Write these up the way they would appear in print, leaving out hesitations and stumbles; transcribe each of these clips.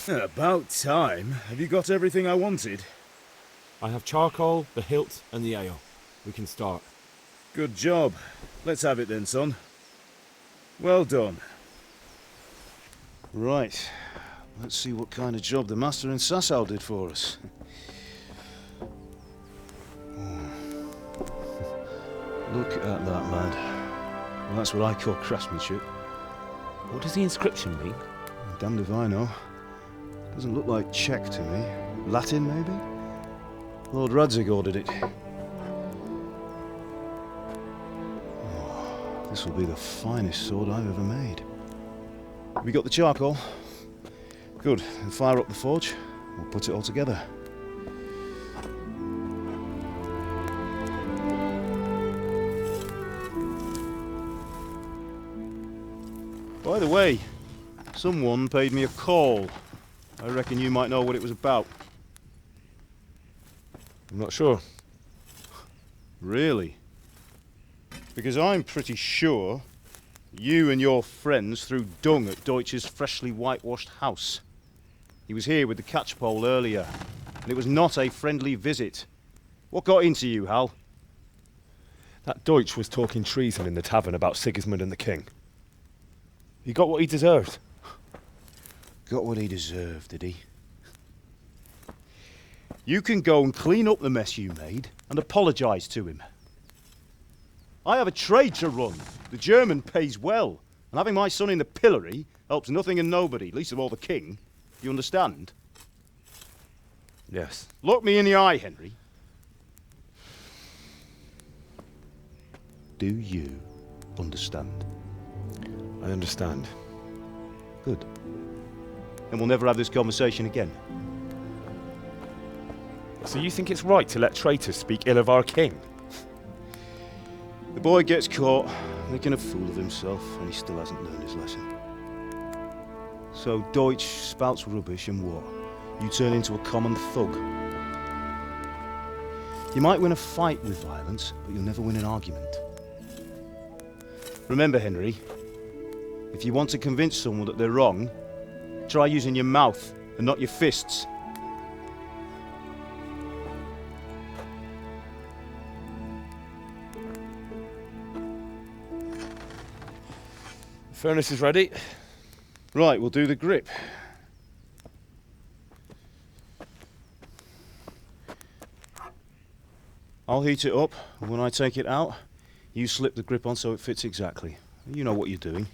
About time. Have you got everything I wanted? I have charcoal, the hilt, and the ale. We can start. Good job. Let's have it then, son. Well done. Right. Let's see what kind of job the master in Sasau did for us. Look at that, lad. Well, that's what I call craftsmanship. What does the inscription mean? Damned if I know. Doesn't look like Czech to me. Latin, maybe? Lord Radzig ordered it. Oh, this will be the finest sword I've ever made. Have you got the charcoal? Good. Then fire up the forge. We'll put it all together. By the way, someone paid me a call. I reckon you might know what it was about. I'm not sure. Really? Because I'm pretty sure you and your friends threw dung at Deutsch's freshly whitewashed house. He was here with the catchpole earlier, and it was not a friendly visit. What got into you, Hal? That Deutsch was talking treason in the tavern about Sigismund and the king. He got what he deserved. Got what he deserved, did he? You can go and clean up the mess you made and apologise to him. I have a trade to run. The German pays well, and having my son in the pillory helps nothing and nobody, least of all the king. You understand? Yes. Look me in the eye, Henry. Do you understand? I understand. Good. Then we'll never have this conversation again. So you think it's right to let traitors speak ill of our king? The boy gets caught, making a fool of himself, and he still hasn't learned his lesson. So Deutsch spouts rubbish, and what? You turn into a common thug. You might win a fight with violence, but you'll never win an argument. Remember, Henry, if you want to convince someone that they're wrong, try using your mouth and not your fists. The furnace is ready. Right, we'll do the grip. I'll heat it up, and when I take it out, you slip the grip on so it fits exactly. You know what you're doing.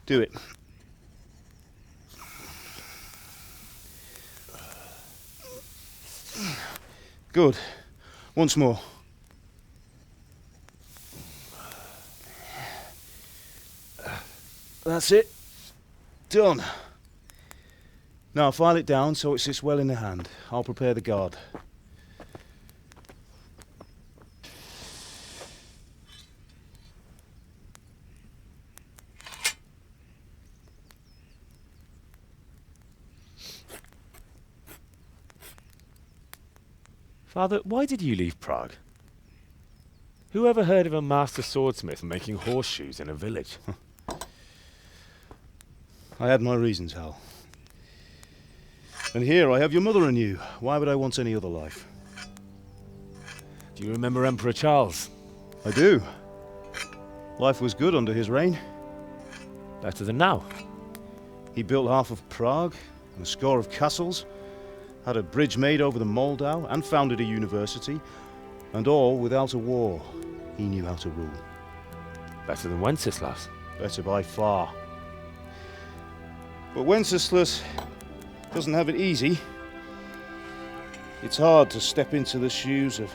Do it. Good. Once more. That's it. Done. Now file it down so it sits well in the hand. I'll prepare the guard. Father, why did you leave Prague? Who ever heard of a master swordsmith making horseshoes in a village? I had my reasons, Hal. And here I have your mother and you. Why would I want any other life? Do you remember Emperor Charles? I do. Life was good under his reign. Better than now. He built half of Prague and a score of castles, had a bridge made over the Moldau, and founded a university, and all without a war. He knew how to rule. Better than Wenceslas. Better by far. But Wenceslas doesn't have it easy. It's hard to step into the shoes of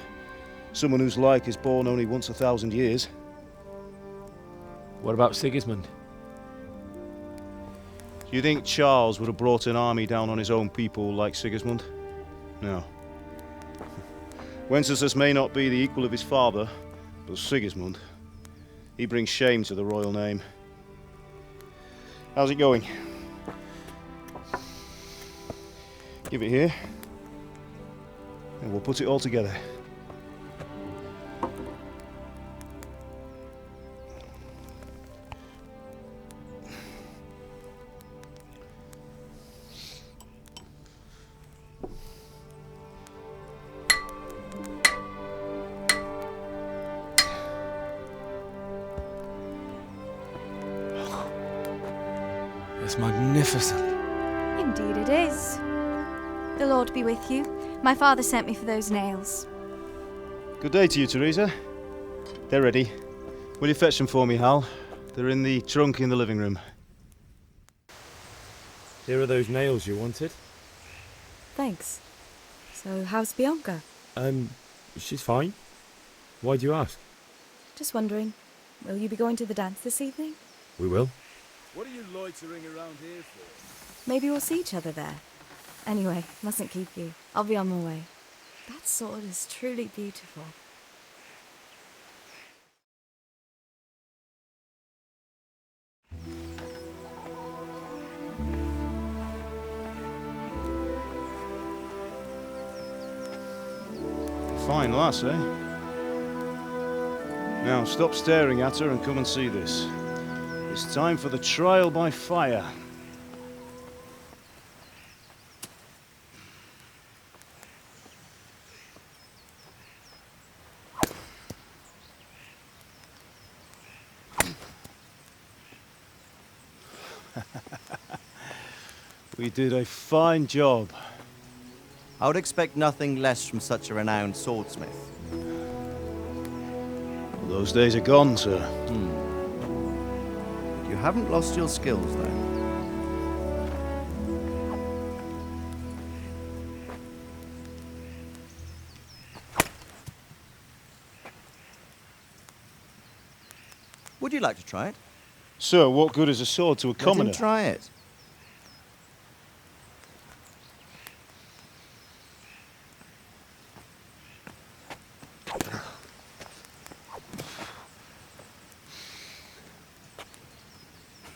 someone whose like is born only once 1,000 years. What about Sigismund? Do you think Charles would have brought an army down on his own people like Sigismund? No. Wenceslas may not be the equal of his father, but Sigismund, he brings shame to the royal name. How's it going? Give it here. We'll put it all together. It's magnificent. Indeed it is. The Lord be with you. My father sent me for those nails. Good day to you, Teresa. They're ready. Will you fetch them for me, Hal? They're in the trunk in the living room. Here are those nails you wanted. Thanks. So, how's Bianca? She's fine. Why do you ask? Just wondering, will you be going to the dance this evening? We will. What are you loitering around here for? Maybe we'll see each other there. Anyway, mustn't keep you. I'll be on my way. That sword is truly beautiful. Fine lass, eh? Now stop staring at her and come and see this. It's time for the trial by fire. We did a fine job. I would expect nothing less from such a renowned swordsmith. Those days are gone, sir. You haven't lost your skills, though. Would you like to try it? Sir, what good is a sword to a Let him commoner? try it.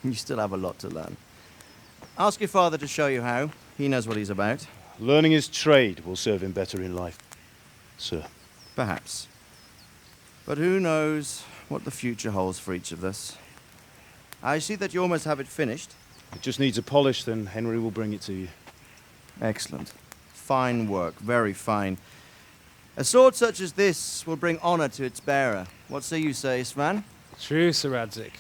You still have a lot to learn. Ask your father to show you how. He knows what he's about. Learning his trade will serve him better in life, sir. Perhaps. But who knows what the future holds for each of us. I see that you almost have it finished. It just needs a polish, then Henry will bring it to you. Excellent. Fine work, very fine. A sword such as this will bring honor to its bearer. What say you, Svan? True, Sir Radzik.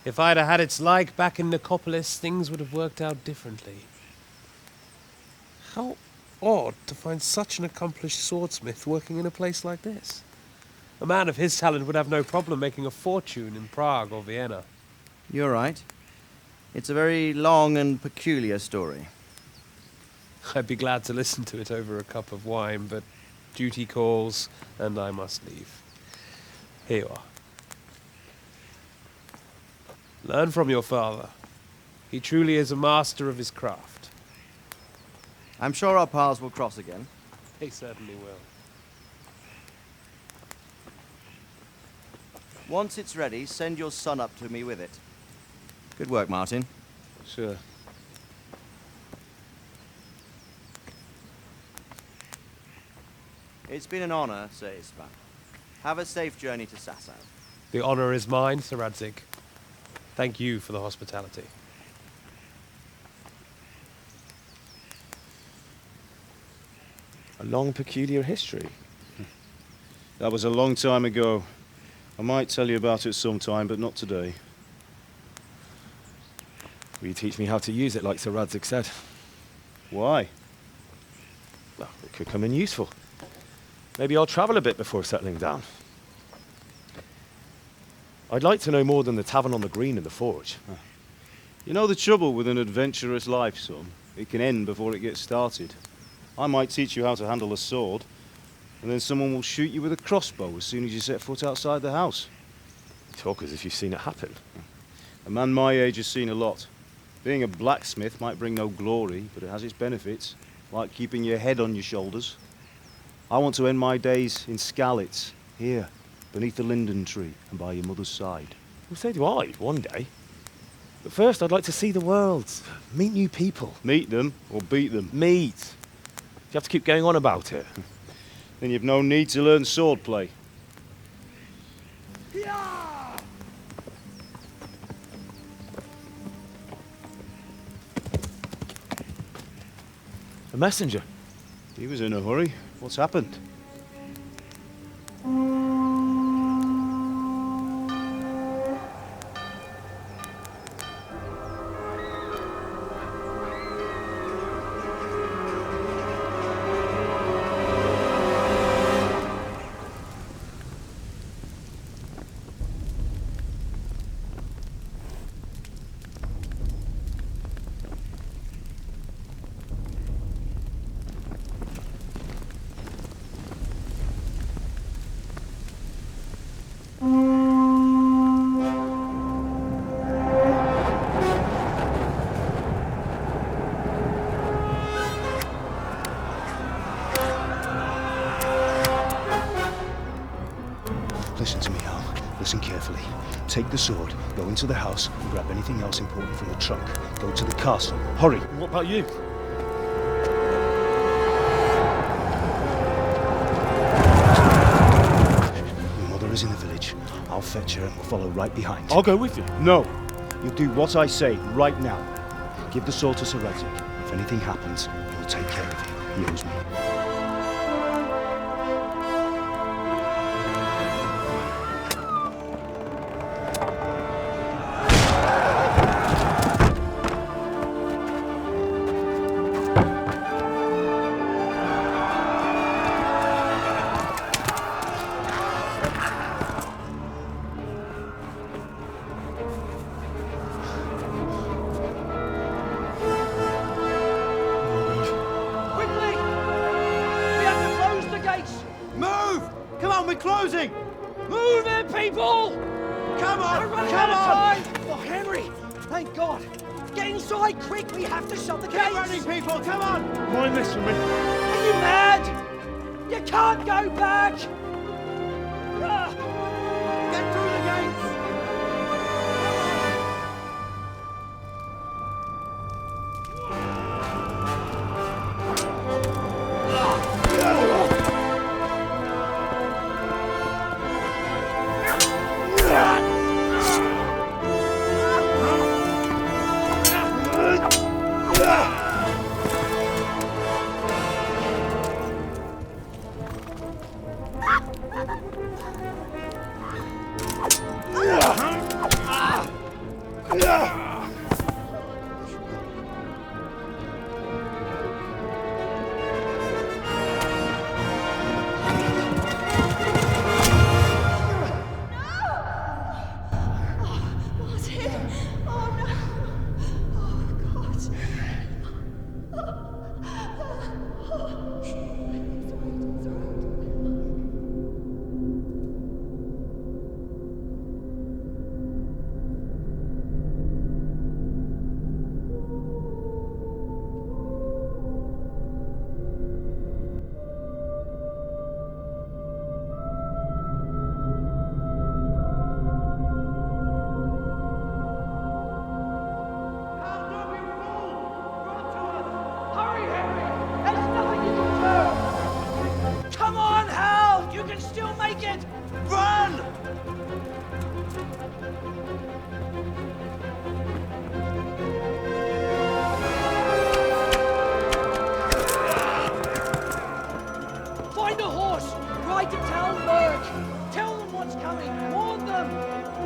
If I'd have had its like back in Nicopolis, things would have worked out differently. How odd to find such an accomplished swordsmith working in a place like this. A man of his talent would have no problem making a fortune in Prague or Vienna. You're right. It's a very long and peculiar story. I'd be glad to listen to it over a cup of wine, but duty calls, and I must leave. Here you are. Learn from your father. He truly is a master of his craft. I'm sure our paths will cross again. He certainly will. Once it's ready, send your son up to me with it. Good work, Martin. Sir. It's been an honor, Sir Isvan. Have a safe journey to Sasau. The honor is mine, Sir Radzik. Thank you for the hospitality. A long, peculiar history. That was a long time ago. I might tell you about it sometime, but not today. Will you teach me how to use it like Sir Radzik said? Why? Well, it could come in useful. Maybe I'll travel a bit before settling down. I'd like to know more than the tavern on the green and the forge. You know the trouble with an adventurous life, son? It can end before it gets started. I might teach you how to handle a sword, and then someone will shoot you with a crossbow as soon as you set foot outside the house. You talk as if you've seen it happen. A man my age has seen a lot. Being a blacksmith might bring no glory, but it has its benefits, like keeping your head on your shoulders. I want to end my days in Skalitz, here, beneath the linden tree and by your mother's side. Well, so do I, one day. But first, I'd like to see the world, meet new people. Meet them or beat them. Meet. You have to keep going on about it. Then you've no need to learn swordplay. A messenger. He was in a hurry. What's happened? Listen to me, Hal. Listen carefully. Take the sword, go into the house, and grab anything else important from the trunk. Go to the castle. Hurry! What about you? Your mother is in the village. I'll fetch her and we'll follow right behind. I'll go with you. No! You'll do what I say right now. Give the sword to Sir Isaac. If anything happens, he'll take care of you. He owes me. We're closing! Move it, people! Come on! We're running Come out on! of time! Oh, Henry! Thank God! Get inside, quick! We have to shut the Get gates! running, people! Come on! Mind this for me. Are you mad? You can't go back! Ah. Get through the gates!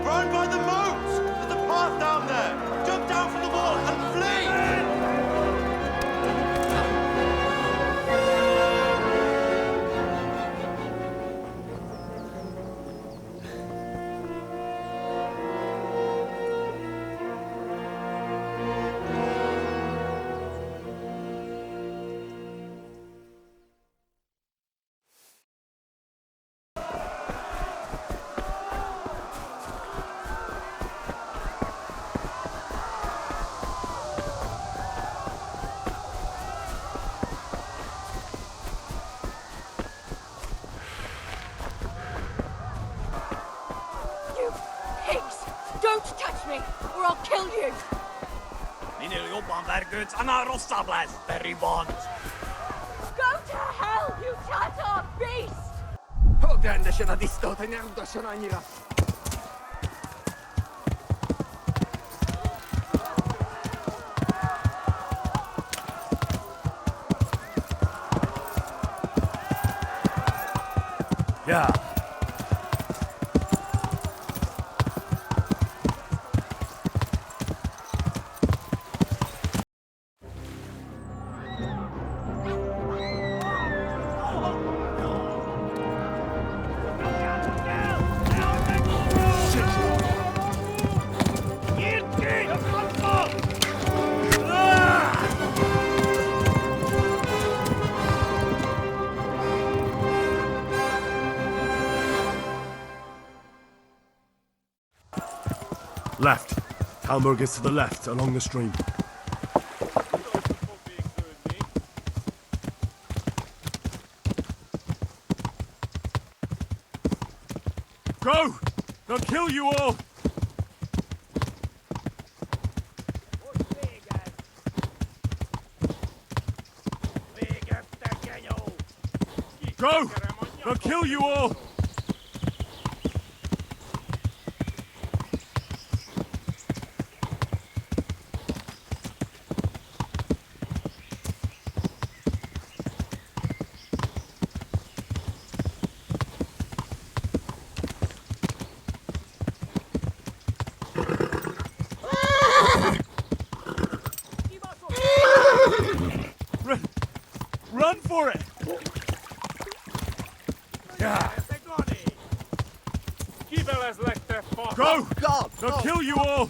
Run by the moat! There's a path down there! Jump down from the wall and flee! Don't touch me, or I'll kill you! Very bond. Go to hell, you Tatar beast! Yeah. Left. Talmor gets to the left, along the stream. Go! They'll kill you all! Go! They'll kill you all! Run for it! Yeah. Go! God! They'll kill you all!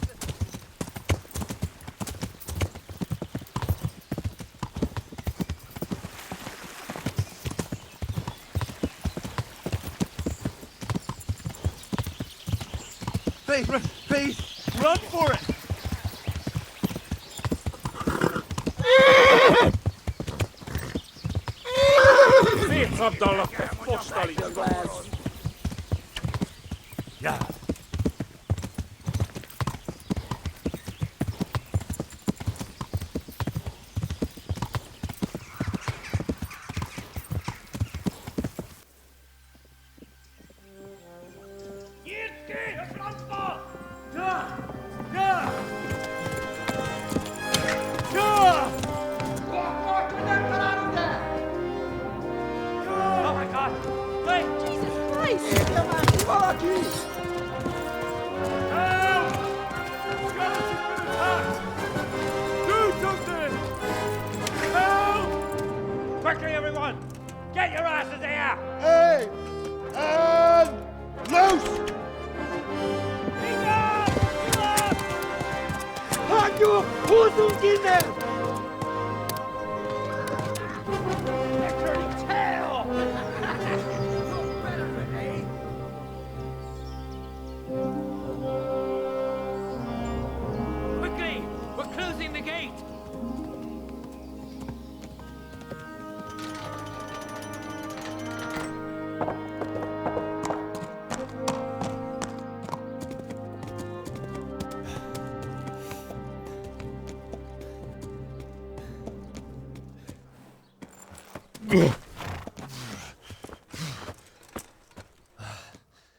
Peace! Run for it! Yeah. Oh my God! Wait! Jesus Christ! Quickly, everyone! Get your asses here! Hey! And loose! They're turning tail! Quickly! We're closing the gate!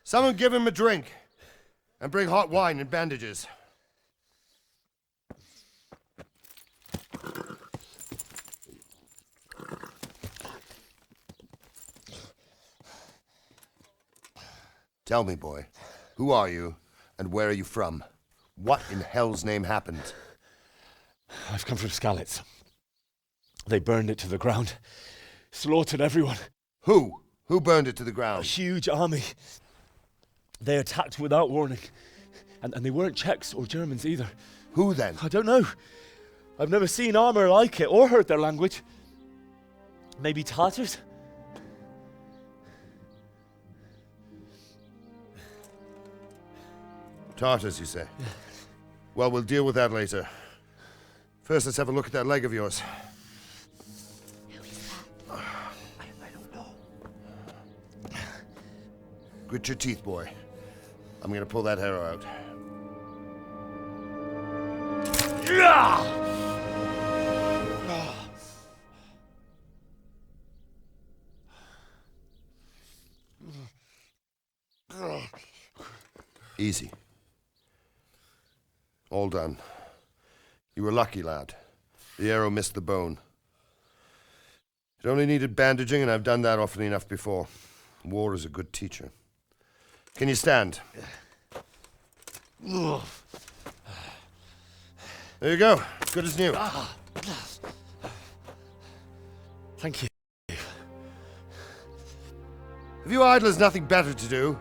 Someone give him a drink. And bring hot wine and bandages. Tell me, boy, who are you and where are you from? What in hell's name happened? I've come from Skalitz. They burned it to the ground. Slaughtered everyone. Who? Who burned it to the A ground? huge army. They attacked without warning. And they weren't Czechs or Germans either. Who then? I don't know. I've never seen armor like it or heard their language. Maybe Tatars? Tartars, you say? Yeah. Well, we'll deal with that later. First, let's have a look at that leg of yours. I don't know. Grit your teeth, boy. I'm gonna pull that arrow out. Easy. All done. You were lucky, lad. The arrow missed the bone. It only needed bandaging, and I've done that often enough before. War is a good teacher. Can you stand? There you go. Good as new. Thank you. If you idlers nothing better to do,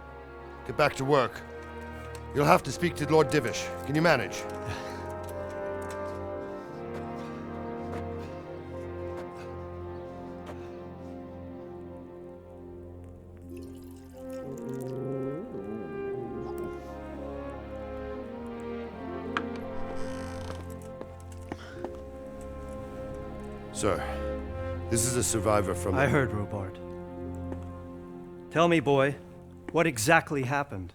get back to work. You'll have to speak to Lord Divish. Can you manage? Sir, this is a survivor from... I heard, Robard. Tell me, boy, what exactly happened?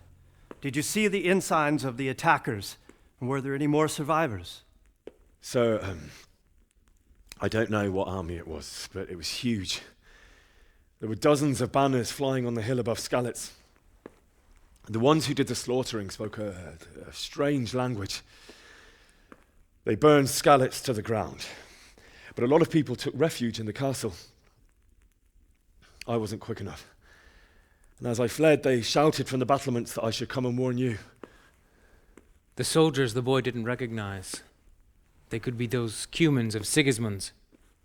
Did you see the ensigns of the attackers? And were there any more survivors? So, I don't know what army it was, but it was huge. There were dozens of banners flying on the hill above Skalitz. The ones who did the slaughtering spoke a strange language. They burned Skalitz to the ground. But a lot of people took refuge in the castle. I wasn't quick enough. And as I fled, they shouted from the battlements that I should come and warn you. The soldiers the boy didn't recognize. They could be those Cumans of Sigismund's.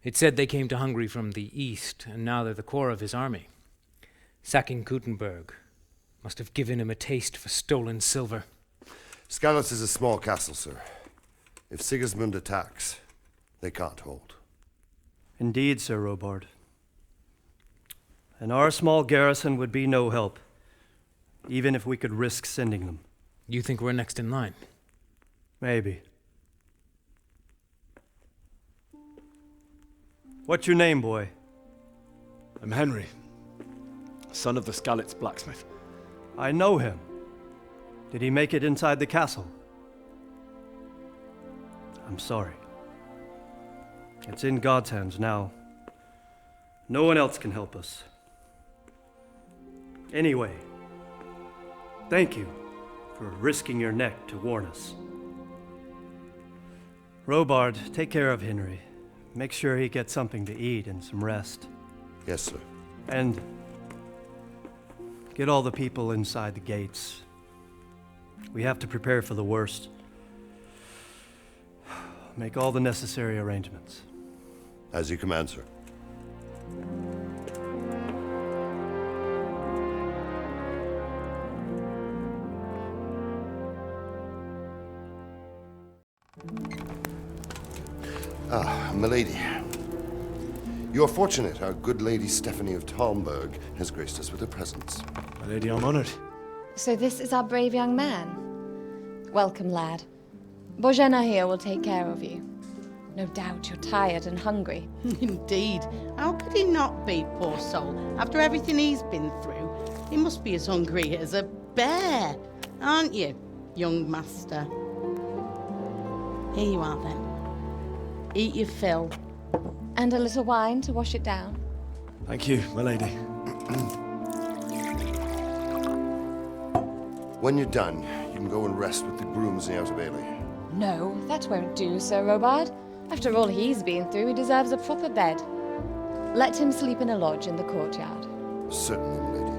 It said they came to Hungary from the east, and now they're the core of his army. Sacking Gutenberg must have given him a taste for stolen silver. Skalitz is a small castle, sir. If Sigismund attacks, they can't hold. Indeed, Sir Robard. And our small garrison would be no help, even if we could risk sending them. You think we're next in line? Maybe. What's your name, boy? I'm Henry, son of the Skalitz blacksmith. I know him. Did he make it inside the castle? I'm sorry. It's in God's hands now. No one else can help us. Anyway, thank you for risking your neck to warn us. Robard, take care of Henry. Make sure he gets something to eat and some rest. Yes, sir. And get all the people inside the gates. We have to prepare for the worst. Make all the necessary arrangements. As you command, sir. Ah, milady. You are fortunate. Our good lady Stephanie of Talmberg has graced us with her presence. My lady, I'm honored. So this is our brave young man. Welcome, lad. Bozhena here will take care of you. No doubt you're tired and hungry. Indeed. How could he not be, poor soul? After everything he's been through, he must be as hungry as a bear, aren't you, young master? Here you are, then. Eat your fill. And a little wine to wash it down. Thank you, my lady. When you're done, you can go and rest with the grooms in the Outer Bailey. No, that won't do, Sir Robard. After all he's been through, he deserves a proper bed. Let him sleep in a lodge in the courtyard. Certainly, milady.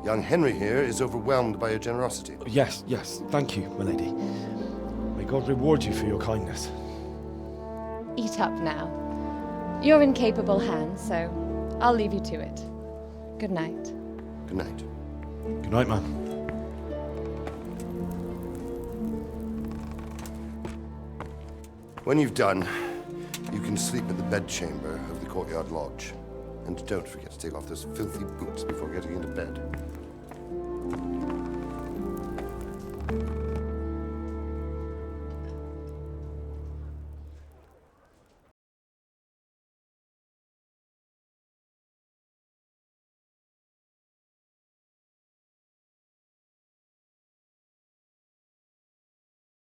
Young Henry here is overwhelmed by your generosity. Yes, thank you, my lady. May God reward you for your kindness. Eat up now. You're in capable hands, so I'll leave you to it. Good night. Good night. Good night, man. When you've done, you can sleep in the bedchamber of the courtyard lodge. And don't forget to take off those filthy boots before getting into bed.